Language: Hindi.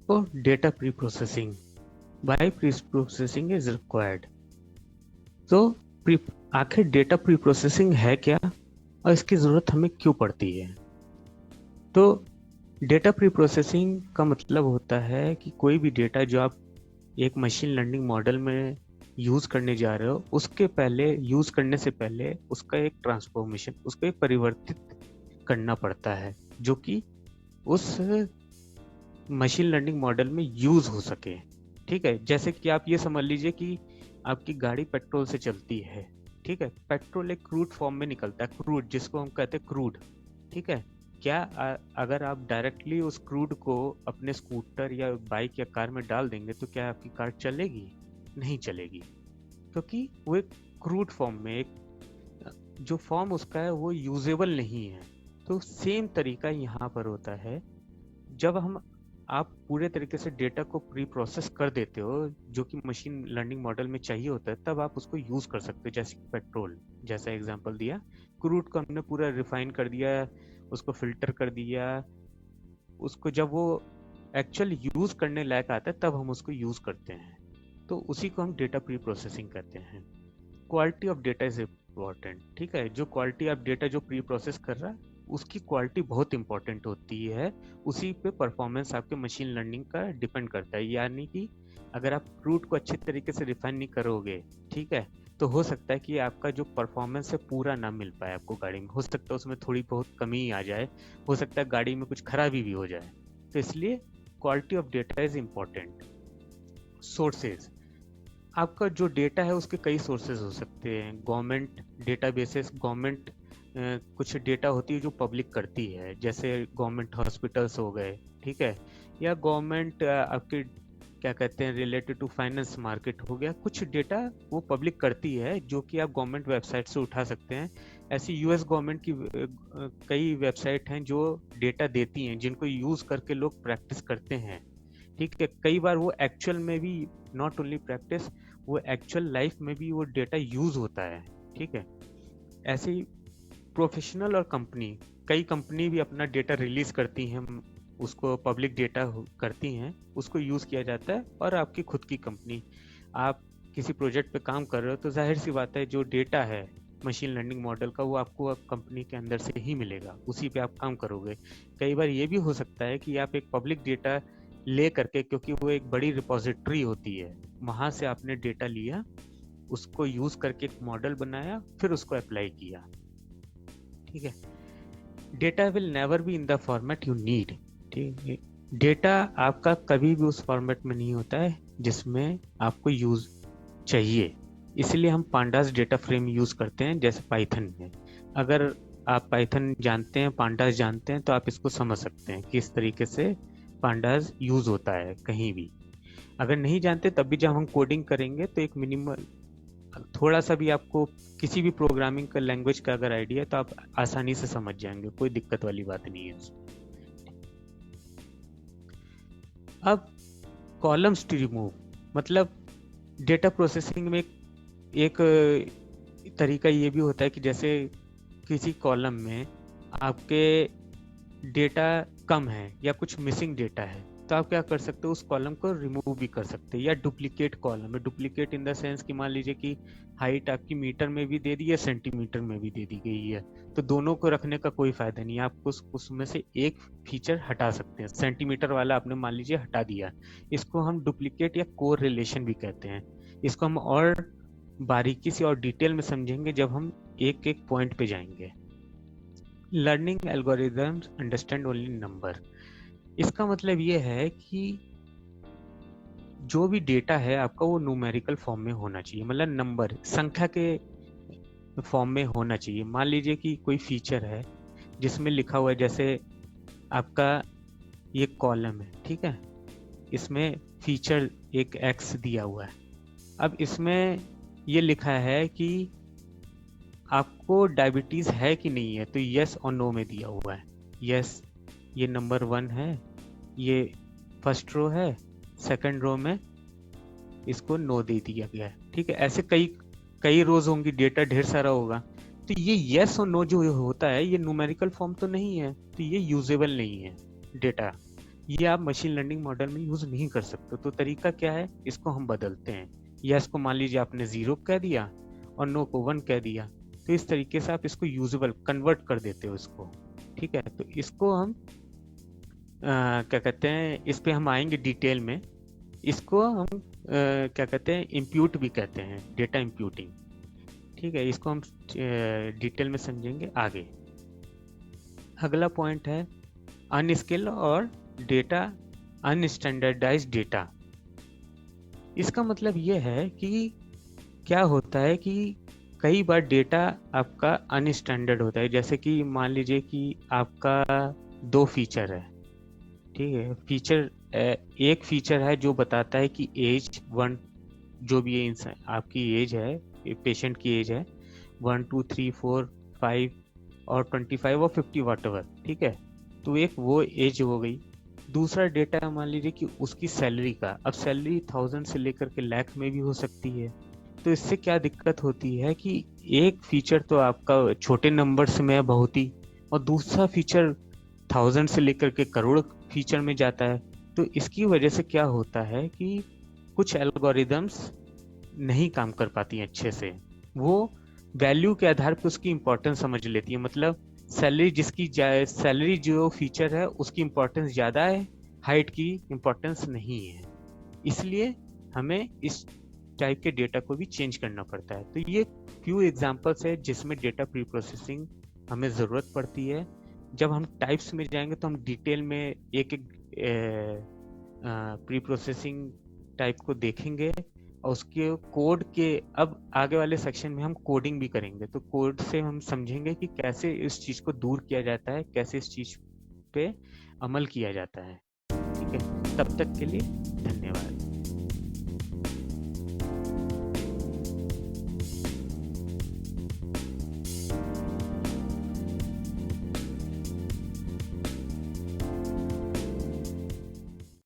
और data preprocessing, why preprocessing is required. तो आखिर डेटा प्री प्रोसेसिंग है क्या और इसकी जरूरत हमें क्यों पड़ती है? तो डेटा प्री प्रोसेसिंग का मतलब होता है कि कोई भी डेटा जो आप एक मशीन लर्निंग मॉडल में यूज करने जा रहे हो, उसके पहले यूज करने से पहले उसका एक ट्रांसफॉर्मेशन, उसको एक परिवर्तित करना पड़ता है जो कि उस मशीन लर्निंग मॉडल में यूज हो सके। ठीक है, जैसे कि आप ये समझ लीजिए कि आपकी गाड़ी पेट्रोल से चलती है। ठीक है, पेट्रोल एक क्रूड फॉर्म में निकलता है, क्रूड जिसको हम कहते हैं क्रूड। ठीक है, क्या अगर आप डायरेक्टली उस क्रूड को अपने स्कूटर या बाइक या कार में डाल देंगे तो क्या आपकी कार चलेगी? नहीं चलेगी, क्योंकि वो एक क्रूड फॉर्म में, एक जो फॉर्म उसका है वो यूजेबल नहीं है। तो सेम तरीका यहाँ पर होता है, जब हम आप पूरे तरीके से डेटा को प्री प्रोसेस कर देते हो जो कि मशीन लर्निंग मॉडल में चाहिए होता है, तब आप उसको यूज कर सकते हो। जैसे पेट्रोल, जैसा एग्जांपल दिया, क्रूड को हमने पूरा रिफाइन कर दिया, उसको फिल्टर कर दिया, उसको जब वो एक्चुअल यूज करने लायक आता है तब हम उसको यूज करते हैं। तो उसी को हम डेटा प्री प्रोसेसिंग कहते हैं। Quality of data is important. ठीक है, जो क्वालिटी ऑफ डेटा जो प्री प्रोसेस कर रहा है उसकी क्वालिटी बहुत इंपॉर्टेंट होती है। उसी पे परफॉर्मेंस आपके मशीन लर्निंग का डिपेंड करता है। यानी कि अगर आप क्रूड को अच्छे तरीके से रिफाइन नहीं करोगे, ठीक है, तो हो सकता है कि आपका जो परफॉर्मेंस है पूरा ना मिल पाए आपको गाड़ी में। हो सकता है उसमें थोड़ी बहुत कमी आ जाए, हो सकता है गाड़ी में कुछ खराबी भी हो जाए। तो इसलिए quality of data is important. Sources, आपका जो डेटा है उसके कई सोर्सेज हो सकते हैं। गवर्नमेंट डेटाबेसेस, गवर्नमेंट कुछ डेटा होती है जो पब्लिक करती है, जैसे गवर्नमेंट हॉस्पिटल्स हो गए। ठीक है, या गवर्नमेंट आपके क्या कहते हैं रिलेटेड टू फाइनेंस मार्केट हो गया, कुछ डेटा वो पब्लिक करती है जो कि आप गवर्नमेंट वेबसाइट से उठा सकते हैं। ऐसी यूएस गवर्नमेंट की कई वेबसाइट हैं जो डेटा देती हैं, जिनको यूज करके लोग प्रैक्टिस करते हैं। ठीक है, कई बार वो एक्चुअल में भी, नॉट ओनली प्रैक्टिस, वो एक्चुअल लाइफ में भी वो डेटा यूज होता है। ठीक है, ऐसे ही प्रोफेशनल और कंपनी, कई कंपनी भी अपना डेटा रिलीज करती हैं, उसको पब्लिक डेटा करती हैं, उसको यूज किया जाता है। और आपकी खुद की कंपनी, आप किसी प्रोजेक्ट पे काम कर रहे हो तो जाहिर सी बात है जो डेटा है मशीन लर्निंग मॉडल का वो आपको कंपनी के अंदर से ही मिलेगा, उसी पे आप काम करोगे। कई बार ये भी हो सकता है कि आप एक पब्लिक डेटा ले करके, क्योंकि वो एक बड़ी रिपोजिटरी होती है, वहां से आपने डेटा लिया, उसको यूज करके एक मॉडल बनाया, फिर उसको अप्लाई किया। ठीक है, data will never be in the format you need. ठीक है, डेटा आपका कभी भी उस फॉर्मेट में नहीं होता है जिसमें आपको यूज चाहिए। इसलिए हम पांडास डेटा फ्रेम यूज करते हैं, जैसे पाइथन में। अगर आप पाइथन जानते हैं, पांडास जानते हैं, तो आप इसको समझ सकते हैं कि इस तरीके से पांडास यूज होता है कहीं भी। अगर नहीं जानते तब भी जब हम कोडिंग करेंगे तो एक मिनिमल, थोड़ा सा भी आपको किसी भी प्रोग्रामिंग का लैंग्वेज का अगर आइडिया है तो आप आसानी से समझ जाएंगे, कोई दिक्कत वाली बात नहीं है। अब कॉलम्स टू रिमूव, मतलब डेटा प्रोसेसिंग में एक तरीका ये भी होता है कि जैसे किसी कॉलम में आपके डेटा कम है या कुछ मिसिंग डेटा है, तो आप क्या कर सकते हो, उस कॉलम को रिमूव भी कर सकते हैं। या डुप्लीकेट कॉलम है, डुप्लीकेट इन द सेंस कि मान लीजिए कि हाइट आपकी मीटर में भी दे दी है, सेंटीमीटर में भी दे दी गई है, तो दोनों को रखने का कोई फायदा नहीं है। आप उसमें से एक फीचर हटा सकते हैं। सेंटीमीटर वाला आपने मान लीजिए हटा दिया, इसको हम डुप्लीकेट या कोर रिलेशन भी कहते हैं। इसको हम और बारीकी से और डिटेल में समझेंगे जब हम एक एक पॉइंट पे जाएंगे। Learning algorithms understand only number, इसका मतलब ये है कि जो भी डेटा है आपका वो न्यूमेरिकल फॉर्म में होना चाहिए, मतलब नंबर, संख्या के फॉर्म में होना चाहिए। मान लीजिए कि कोई फीचर है जिसमें लिखा हुआ है, जैसे आपका ये कॉलम है, ठीक है, इसमें फीचर एक एक्स दिया हुआ है। अब इसमें ये लिखा है कि आपको डायबिटीज है कि नहीं है, तो यस और नो में दिया हुआ है। यस, ये नंबर 1 है, ये फर्स्ट रो है, सेकंड रो में इसको नो दे दिया गया है। ठीक है, ऐसे कई कई रोज होंगी, डेटा ढेर सारा होगा, तो ये यस और नो जो होता है ये न्यूमेरिकल फॉर्म तो नहीं है, तो ये यूजेबल नहीं है डेटा। ये आप मशीन लर्निंग मॉडल में यूज नहीं कर सकते। तो तरीका क्या है, इसको हम बदलते हैं। यस को मान लीजिए आपने 0 कह दिया और नो को 1 कह दिया, तो इस तरीके से आप इसको यूजेबल कन्वर्ट कर देते हो इसको। ठीक है, तो इसको हम क्या कहते हैं, इस पे हम आएंगे डिटेल में। इसको हम क्या कहते हैं, इम्प्यूट भी कहते हैं, डेटा इम्प्यूटिंग। ठीक है, इसको हम डिटेल में समझेंगे आगे। अगला पॉइंट है अनस्किल्ड और डेटा अनस्टैंडर्डाइज्ड डेटा। इसका मतलब ये है कि क्या होता है कि कई बार डेटा आपका अनस्टैंडर्ड होता है। जैसे कि मान लीजिए कि आपका 2 फीचर है। ठीक है, फीचर एक फीचर है जो बताता है कि एज 1, जो भी इंसान आपकी एज है, पेशेंट की एज है 1 2 3 4 5 और 25 और 50 वॉट एवर। ठीक है, तो एक वो एज हो गई। दूसरा डेटा मान लीजिए कि उसकी सैलरी का, अब सैलरी 1000 से लेकर के लाख में भी हो सकती है। तो इससे क्या दिक्कत होती है कि एक फीचर तो आपका छोटे नंबर्स में है बहुत ही, और दूसरा फीचर 1000 से लेकर के करोड़ फीचर में जाता है। तो इसकी वजह से क्या होता है कि कुछ एल्गोरिदम्स नहीं काम कर पाती हैं अच्छे से। वो वैल्यू के आधार पर उसकी इंपॉर्टेंस समझ लेती है। मतलब सैलरी जो फीचर है उसकी इंपॉर्टेंस ज़्यादा है, हाइट की इंपॉर्टेंस नहीं है। इसलिए हमें इस टाइप के डेटा को भी चेंज करना पड़ता है। तो ये फ्यू एग्जांपल्स है जिसमें डेटा प्री प्रोसेसिंग हमें ज़रूरत पड़ती है। जब हम टाइप्स में जाएंगे तो हम डिटेल में एक एक प्री प्रोसेसिंग टाइप को देखेंगे, और उसके कोड के अब आगे वाले सेक्शन में हम कोडिंग भी करेंगे। तो कोड से हम समझेंगे कि कैसे इस चीज़ को दूर किया जाता है, कैसे इस चीज़ पे अमल किया जाता है। ठीक है, तब तक के लिए धन्यवाद।